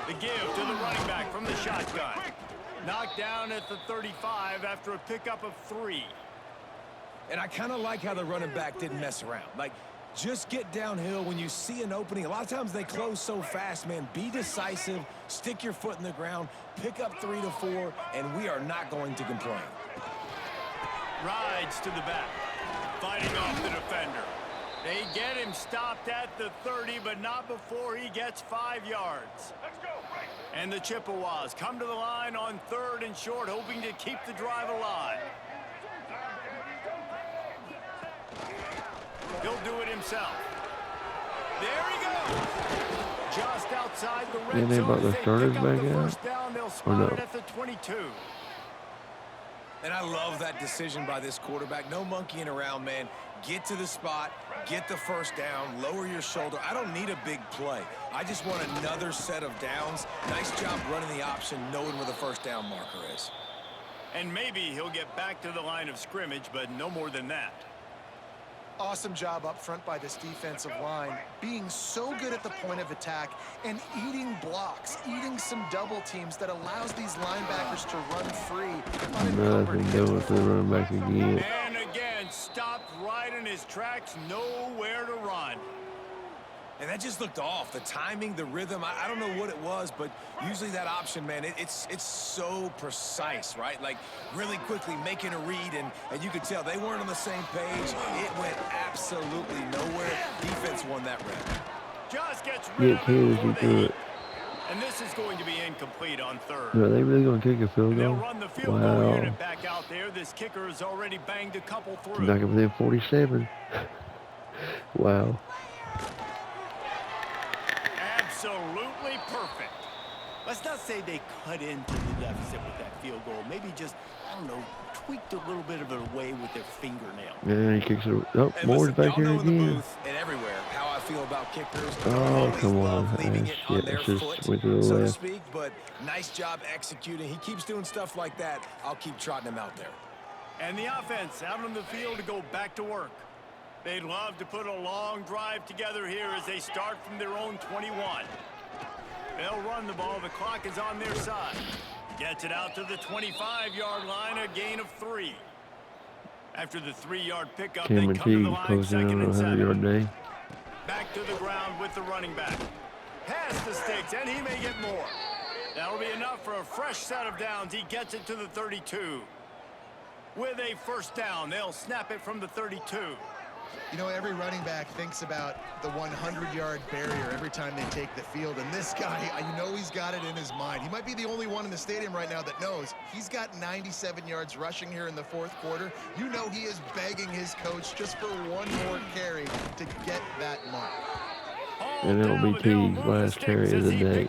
The give to the running back from the shotgun. Knocked down at the 35 after a pickup of 3. And I kind of like how the running back didn't mess around. Like, just get downhill when you see an opening. A lot of times they close so fast, man. Be decisive, stick your foot in the ground, pick up 3 to 4, and we are not going to complain. Rides to the back, fighting off the defender. They get him stopped at the 30, but not before he gets 5 yards. And the Chippewas come to the line on 3rd and short, hoping to keep the drive alive. He'll do it himself. There he goes. Just outside the red they zone. about the starters back out? First down, they'll Or spot no? it at the 22. And I love that decision by this quarterback. No monkeying around, man. Get to the spot, get the first down, lower your shoulder. I don't need a big play. I just want another set of downs. Nice job running the option, knowing where the first down marker is. And maybe he'll get back to the line of scrimmage, but no more than that. Awesome job up front by this defensive line, being so good at the point of attack and eating blocks, eating some double teams that allows these linebackers to run free. Nothing doing for the running back again. And again, stopped right in his tracks, nowhere to run. And that just looked off. The timing, the rhythm, I don't know what it was, but usually that option, man, it's so precise, right? Like, really quickly making a read, and you could tell they weren't on the same page. It went absolutely nowhere. Defense won that rep. Just gets rid of it before they eat. And this is going to be incomplete on 3rd. Are they really going to kick a field They'll goal? run the field goal unit back out there. This kicker has already banged a couple through. Back up within 47. Wow. Absolutely perfect. Let's not say they cut into the deficit with that field goal. Maybe just, I don't know, tweaked a little bit of it away with their fingernail. And he kicks it. Oh, Moore's back here again. And everywhere, how I feel about kickers. Oh, come on. Leaving it on their Just foot, went to the so to left. speak, but nice job executing. He keeps doing stuff like that. I'll keep trotting him out there. And the offense out on the field to go back to work. They'd love to put a long drive together here as they start from their own 21. They'll run the ball. The clock is on their side. Gets it out to the 25-yard line, a gain of 3. After the 3-yard pickup, they come to the line, closing 2nd on and a 7. 100-yard day. Back to the ground with the running back. Past the sticks, and he may get more. That'll be enough for a fresh set of downs. He gets it to the 32. With a first down, they'll snap it from the 32. You know, every running back thinks about the 100-yard barrier every time they take the field. And this guy, you know he's got it in his mind. He might be the only one in the stadium right now that knows he's got 97 yards rushing here in the 4th quarter. You know he is begging his coach just for one more carry to get that mark. And it'll be Teague's last carry of the day.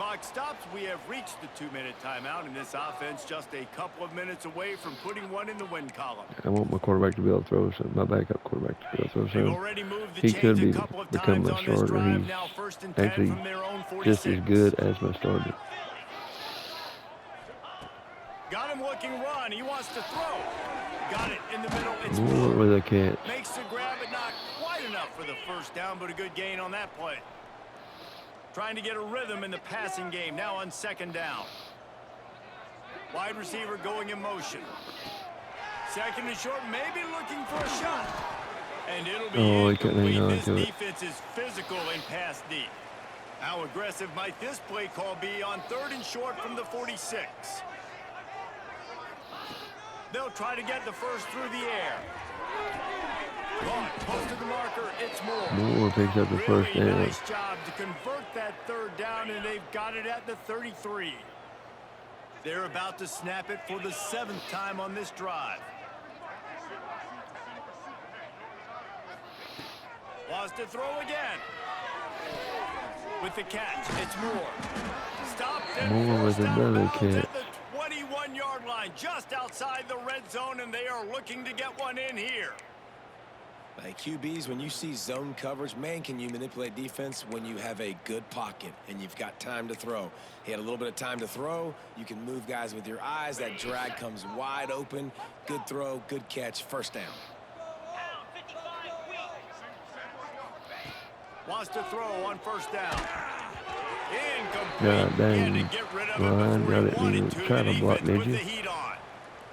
clock stops, we have reached the 2-minute timeout, and this offense just a couple of minutes away from putting one in the win column. I want my quarterback to be able to throw some. My backup quarterback to be able to throw They've some. already moved the He could chains be a couple of become times my on this starter. drive. He's Now 1st and 10 actually from their own 46. just as good as my starter. Got him looking run. He wants to throw. Got it in the middle. It's Moore with a catch. Makes the grab, but not quite enough for the first down, but a good gain on that play. Trying to get a rhythm in the passing game. Now on 2nd down. Wide receiver going in motion. 2nd and short, maybe looking for a shot. And it'll be incomplete. This defense is physical and pass deep. How aggressive might this play call be on 3rd and short from the 46? They'll try to get the first through the air. Close to the marker, it's Moore. Moore picks up the first down. Nice job to convert that 3rd down, and they've got it at the 33. They're about to snap it for the 7th time on this drive. Wants to throw again. With the catch, it's Moore. Stopped and Moore with another catch. At the 21-yard line, just outside the red zone, and they are looking to get one in here. Hey, QBs, when you see zone coverage, man, can you manipulate defense when you have a good pocket and you've got time to throw. He had a little bit of time to throw. You can move guys with your eyes. That drag comes wide open. Good throw, good catch, first down. Wants to throw on 1st down. Incomplete. God dang. To get rid of Ryan got it. wanted You to. try to block, did Put the you? heat on.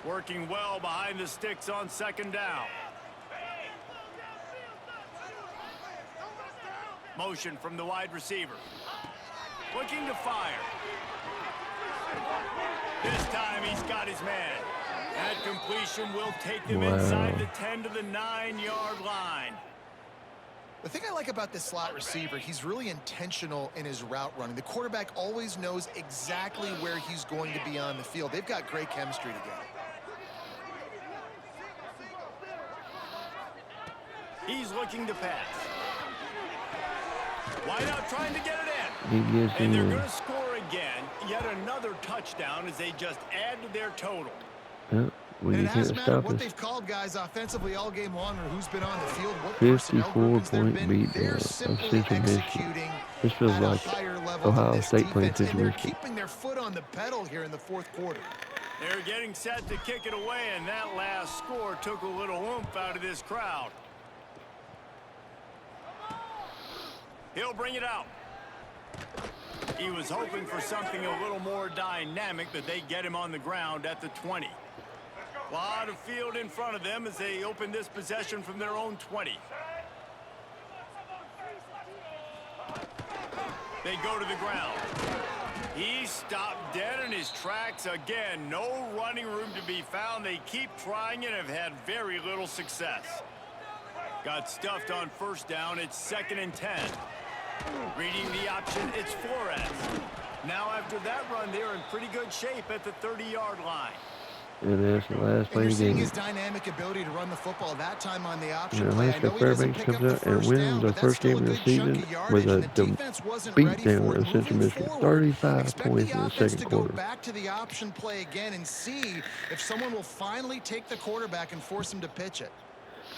Working well behind the sticks on 2nd down. Motion from the wide receiver. Looking to fire. This time he's got his man. That completion will take them inside the 10 to the 9-yard line. The thing I like about this slot receiver, he's really intentional in his route running. The quarterback always knows exactly where he's going to be on the field. They've got great chemistry together. He's looking to pass. Wide out trying to get it in. He gets And they're in. going to score again. Yet another touchdown as they just add to their total. Well, And you it hasn't can't mattered stop what us. they've called guys offensively all game long or who's been on the field, what 54-point beat They're of simply Central Michigan. executing This feels at a like higher level Ohio than this State playing defense, and Central they're Michigan. keeping their foot on the pedal here in the 4th quarter. They're getting set to kick it away, and that last score took a little oomph out of this crowd. He'll bring it out. He was hoping for something a little more dynamic, but they get him on the ground at the 20. A lot of field in front of them as they open this possession from their own 20. They go to the ground. He stopped dead in his tracks again. No running room to be found. They keep trying and have had very little success. Got stuffed on 1st down. It's 2nd and 10. Reading the option, it's Flores. Now after that run, they're in pretty good shape at the 30-yard line. And that's the last play And you're of the seeing game. his dynamic ability to run the football, that time on the option And play. I unless know the he doesn't Fairbanks pick up comes the out and first wins down, the but that's first still game a of the good chunk season of yardage, with and a the defense wasn't ready beatdown for it of Central moving Michigan. forward. 35 Expect points the in the offense 2nd to quarter. go back to the option play again and see if someone will finally take the quarterback and force him to pitch it.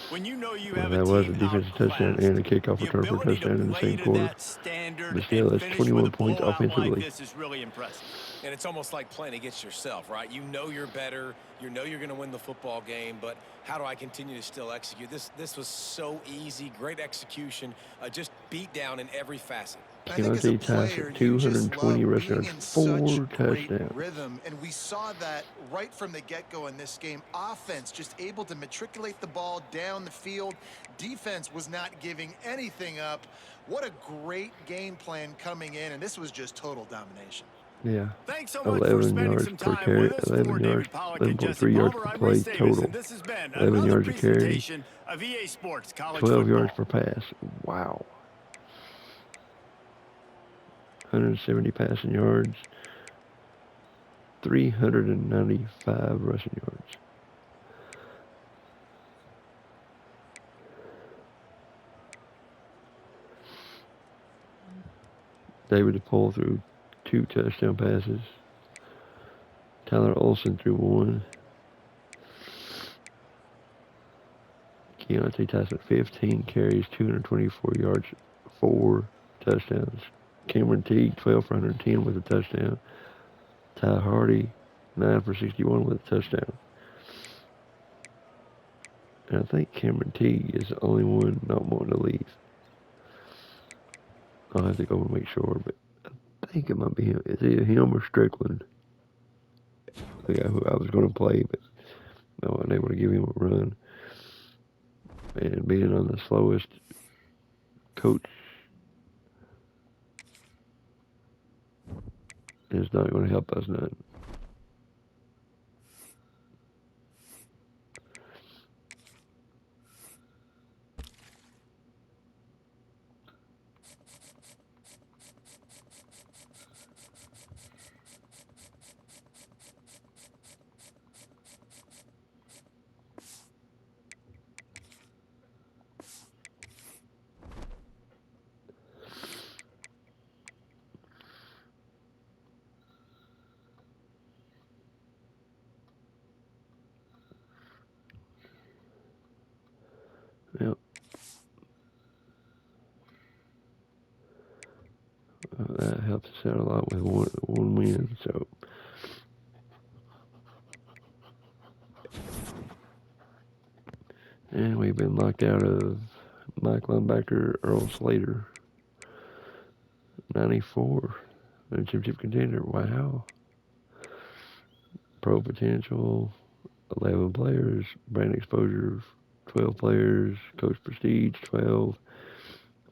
When you know you Well, have that a was a team defensive touchdown outclassed, and a kickoff the return for a ability to touchdown in the play 2nd to quarter. that standard But still, and that's finish 21 with a points blowout offensively. like this is really impressive. And it's almost like playing against yourself, right? You know you're better. You know you're going to win the football game, but how do I continue to still execute? This was so easy. Great execution. Just beat down in every facet. I think as a Keontae player, Tyson, you just 220 love rushing being yards, in 4 such great touchdowns. rhythm, and we saw that right from the get-go in this game. Offense just able to matriculate the ball down the field. Defense was not giving anything up. What a great game plan coming in, and this was just total domination. Yeah. Thanks so much for 11 spending yards some per time carry, with us. 11 For yards, David Pollack and Jesse 11.3 yards Palmer, per I'm play Reese Davis, total. and this has been 11 another yards a carry, presentation of EA Sports College 12 Football. yards per pass. Wow. 170 passing yards, 395 rushing yards. David DePaul threw 2 touchdown passes. Tyler Olsen threw 1. Keontae Tyson, 15 carries, 224 yards, 4 touchdowns. Cameron Teague, 12 for 110 with a touchdown. Ty Hardy, 9 for 61 with a touchdown. And I think Cameron Teague is the only one not wanting to leave. I'll have to go and make sure, but I think it might be him. It's either him or Strickland, the guy who I was going to play, but I wasn't able to give him a run. And being on the slowest coach is not going to help us none. Yep. That helps us out a lot with one win, so. And we've been locked out of Mike linebacker Earl Slater. 94. A championship contender. Wow. Pro potential, 11 players. Brand exposure, 12 players. Coach prestige, 12.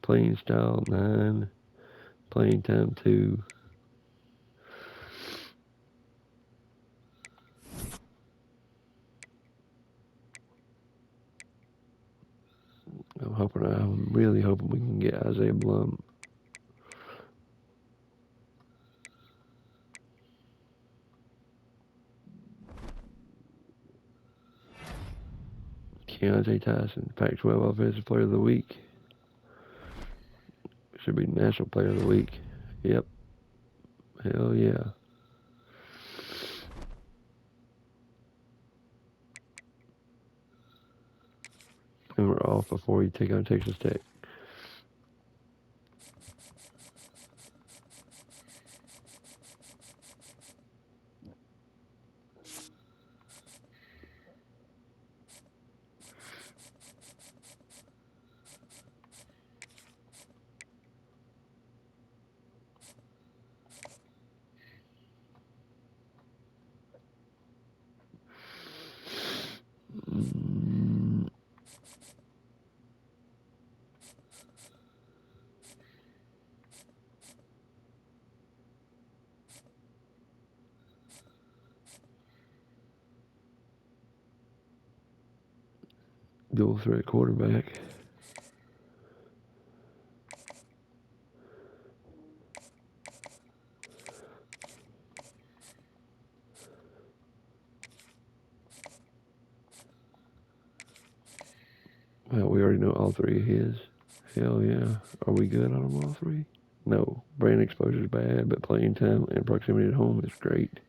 Playing style, 9. Playing time, 2. I'm really hoping we can get Isaiah Blum. Keontae Tyson, Pac-12 Offensive Player of the Week. Should be National Player of the Week. Yep. Hell yeah. And we're off before you take on Texas Tech. Dual threat quarterback. Well, we already know all 3 of his. Hell yeah. Are we good on them all 3? No. Brand exposure is bad, but playing time and proximity at home is great.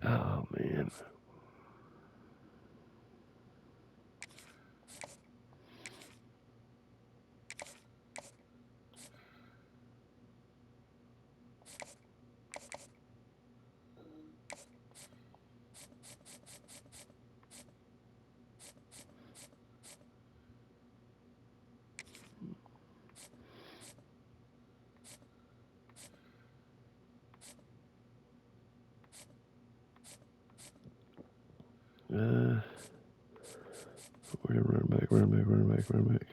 Oh, man. We're going to run back.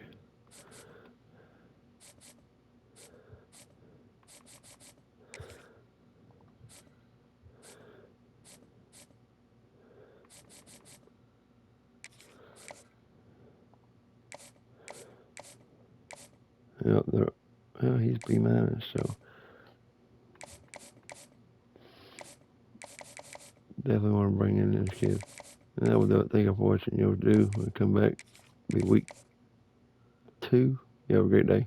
Yep, well, he's B minus, so definitely want to bring in this kid. And that was the thing I'm watching, do when we come back. Be week 2. You have a great day.